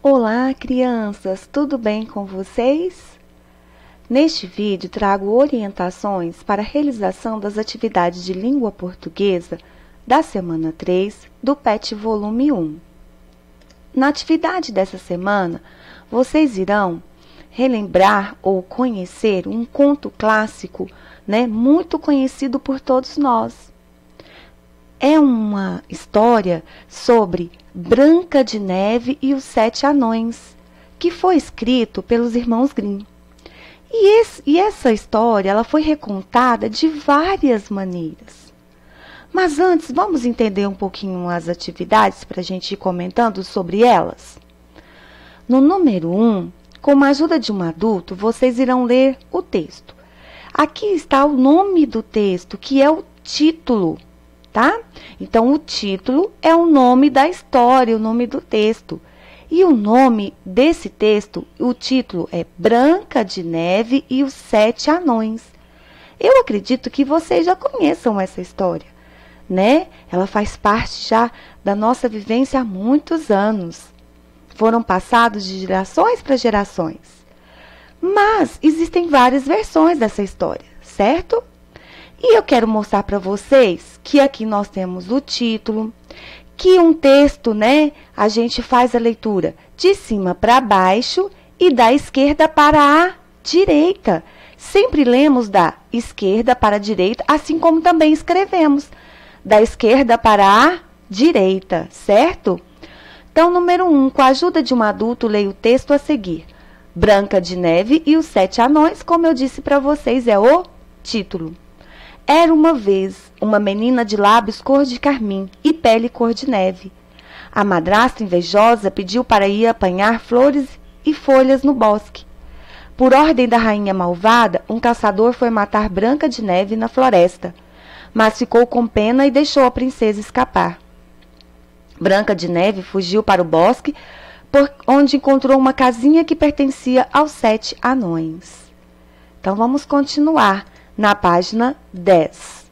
Olá, crianças! Tudo bem com vocês? Neste vídeo trago orientações para a realização das atividades de língua portuguesa da semana 3 do PET volume 1. Na atividade dessa semana, vocês irão relembrar ou conhecer um conto clássico, muito conhecido por todos nós. É uma história sobre Branca de Neve e os Sete Anões, que foi escrito pelos irmãos Grimm. E essa história ela foi recontada de várias maneiras. Mas antes, vamos entender um pouquinho as atividades para a gente ir comentando sobre elas? No número 1, com a ajuda de um adulto, vocês irão ler o texto. Aqui está o nome do texto, que é o título. Tá? Então, o título é o nome da história, o nome do texto. E o nome desse texto, o título é Branca de Neve e os Sete Anões. Eu acredito que vocês já conheçam essa história, né? Ela faz parte já da nossa vivência há muitos anos. Foram passados de gerações para gerações. Mas existem várias versões dessa história, certo? E eu quero mostrar para vocês que aqui nós temos o título, que um texto, a gente faz a leitura de cima para baixo e da esquerda para a direita. Sempre lemos da esquerda para a direita, assim como também escrevemos da esquerda para a direita, certo? Então, número 1, com a ajuda de um adulto, leia o texto a seguir. Branca de Neve e os Sete Anões, como eu disse para vocês, é o título. Era uma vez uma menina de lábios cor de carmim e pele cor de neve. A madrasta invejosa pediu para ir apanhar flores e folhas no bosque. Por ordem da rainha malvada, um caçador foi matar Branca de Neve na floresta, mas ficou com pena e deixou a princesa escapar. Branca de Neve fugiu para o bosque, onde encontrou uma casinha que pertencia aos Sete Anões. Então, vamos continuar. Na página 10.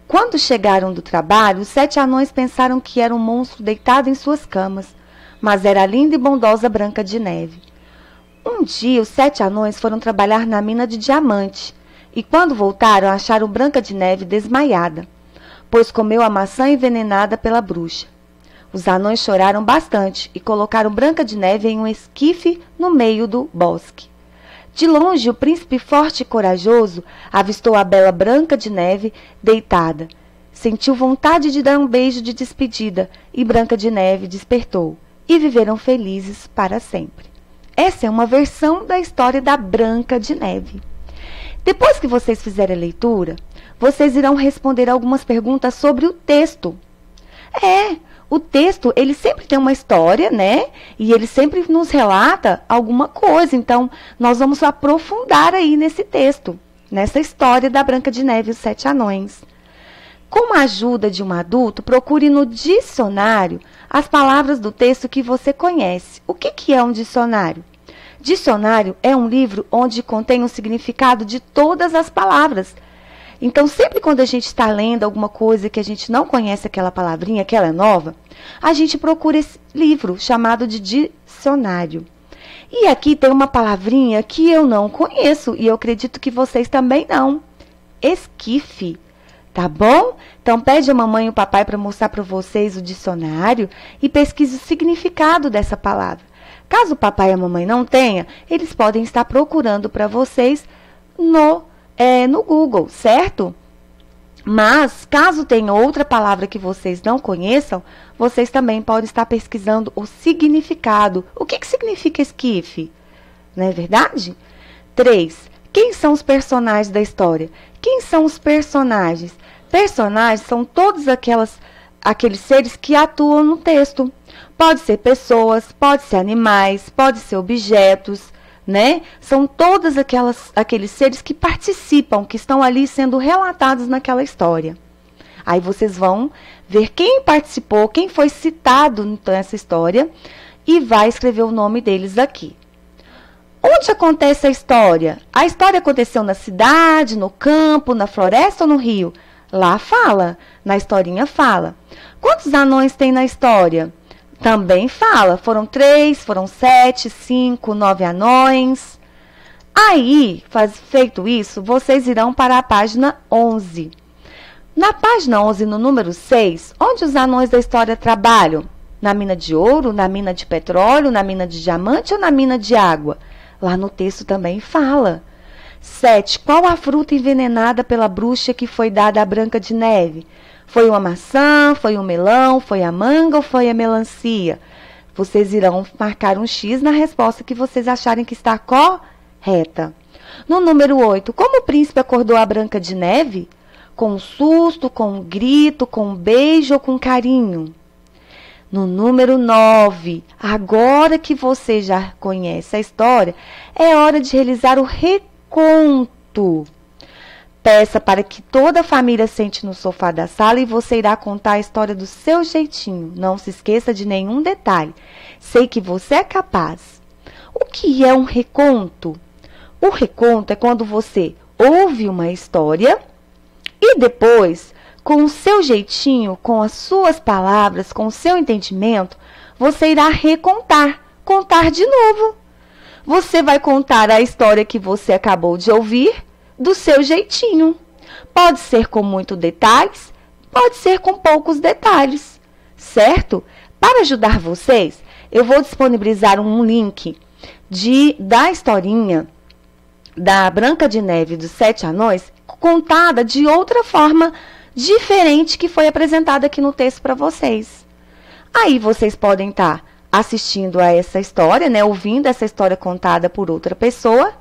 Quando chegaram do trabalho, os Sete Anões pensaram que era um monstro deitado em suas camas, mas era a linda e bondosa Branca de Neve. Um dia, os Sete Anões foram trabalhar na mina de diamante, e quando voltaram, acharam Branca de Neve desmaiada, pois comeu a maçã envenenada pela bruxa. Os anões choraram bastante e colocaram Branca de Neve em um esquife no meio do bosque. De longe, o príncipe forte e corajoso avistou a bela Branca de Neve deitada. Sentiu vontade de dar um beijo de despedida e Branca de Neve despertou. E viveram felizes para sempre. Essa é uma versão da história da Branca de Neve. Depois que vocês fizerem a leitura, vocês irão responder algumas perguntas sobre o texto. O texto, ele sempre tem uma história, E ele sempre nos relata alguma coisa. Então, nós vamos aprofundar aí nesse texto, nessa história da Branca de Neve e os Sete Anões. Com a ajuda de um adulto, procure no dicionário as palavras do texto que você conhece. O que é um dicionário? Dicionário é um livro onde contém o significado de todas as palavras. Então, sempre quando a gente está lendo alguma coisa que a gente não conhece aquela palavrinha, que ela é nova, a gente procura esse livro chamado de dicionário. E aqui tem uma palavrinha que eu não conheço e eu acredito que vocês também não. Esquife, tá bom? Então, pede a mamãe e o papai para mostrar para vocês o dicionário e pesquise o significado dessa palavra. Caso o papai e a mamãe não tenham, eles podem estar procurando para vocês no Google, certo? Mas, caso tenha outra palavra que vocês não conheçam, vocês também podem estar pesquisando o significado. O que significa esquife? Não é verdade? 3. Quem são os personagens da história? Quem são os personagens? Personagens são todos aqueles seres que atuam no texto. Pode ser pessoas, pode ser animais, pode ser objetos, São todos aqueles seres que participam, que estão ali sendo relatados naquela história. Aí vocês vão ver quem participou, quem foi citado nessa história e vai escrever o nome deles aqui. Onde acontece a história? A história aconteceu na cidade, no campo, na floresta ou no rio? Lá fala, na historinha fala. Quantos anões tem na história? Também fala, foram 3, foram 7, 5, 9 anões. Aí, feito isso, vocês irão para a página 11. Na página 11, no número 6, onde os anões da história trabalham? Na mina de ouro, na mina de petróleo, na mina de diamante ou na mina de água? Lá no texto também fala. 7. Qual a fruta envenenada pela bruxa que foi dada à Branca de Neve? Foi uma maçã, foi um melão, foi a manga ou foi a melancia? Vocês irão marcar um X na resposta que vocês acharem que está correta. No número 8, como o príncipe acordou a Branca de Neve? Com um susto, com um grito, com um beijo ou com carinho? No número 9, agora que você já conhece a história, é hora de realizar o reconto. Peça para que toda a família sente no sofá da sala e você irá contar a história do seu jeitinho. Não se esqueça de nenhum detalhe. Sei que você é capaz. O que é um reconto? O reconto é quando você ouve uma história e depois, com o seu jeitinho, com as suas palavras, com o seu entendimento, você irá recontar, contar de novo. Você vai contar a história que você acabou de ouvir do seu jeitinho. Pode ser com muitos detalhes, pode ser com poucos detalhes, certo? Para ajudar vocês, eu vou disponibilizar um link da historinha da Branca de Neve e dos 7 Anões, contada de outra forma diferente que foi apresentada aqui no texto para vocês. Aí vocês podem estar assistindo a essa história, né, ouvindo essa história contada por outra pessoa.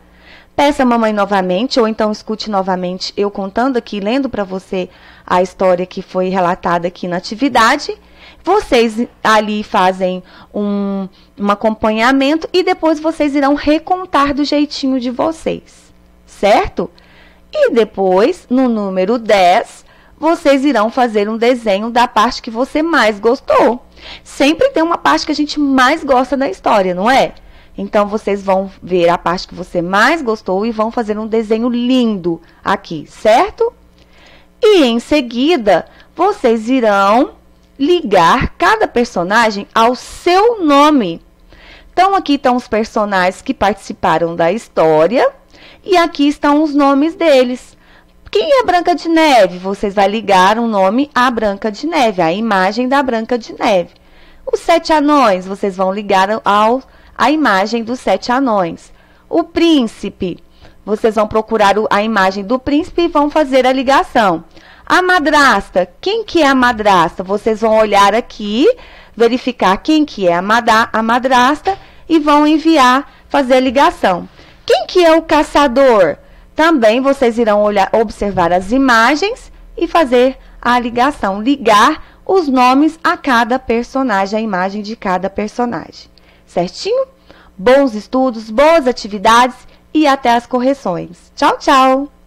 Peça a mamãe novamente, ou então escute novamente eu contando aqui, lendo para você a história que foi relatada aqui na atividade. Vocês ali fazem um acompanhamento e depois vocês irão recontar do jeitinho de vocês, certo? E depois, no número 10, vocês irão fazer um desenho da parte que você mais gostou. Sempre tem uma parte que a gente mais gosta da história, não é? Então, vocês vão ver a parte que você mais gostou e vão fazer um desenho lindo aqui, certo? E, em seguida, vocês irão ligar cada personagem ao seu nome. Então, aqui estão os personagens que participaram da história e aqui estão os nomes deles. Quem é a Branca de Neve? Vocês vão ligar um nome à Branca de Neve, a imagem da Branca de Neve. Os 7 anões, vocês vão ligar a imagem dos 7 anões. O príncipe, vocês vão procurar a imagem do príncipe e vão fazer a ligação. A madrasta, quem que é a madrasta? Vocês vão olhar aqui, verificar quem que é a madrasta e vão fazer a ligação. Quem que é o caçador? Também vocês irão observar as imagens e fazer a ligação, ligar os nomes a cada personagem, a imagem de cada personagem. Certinho? Bons estudos, boas atividades e até as correções. Tchau, tchau!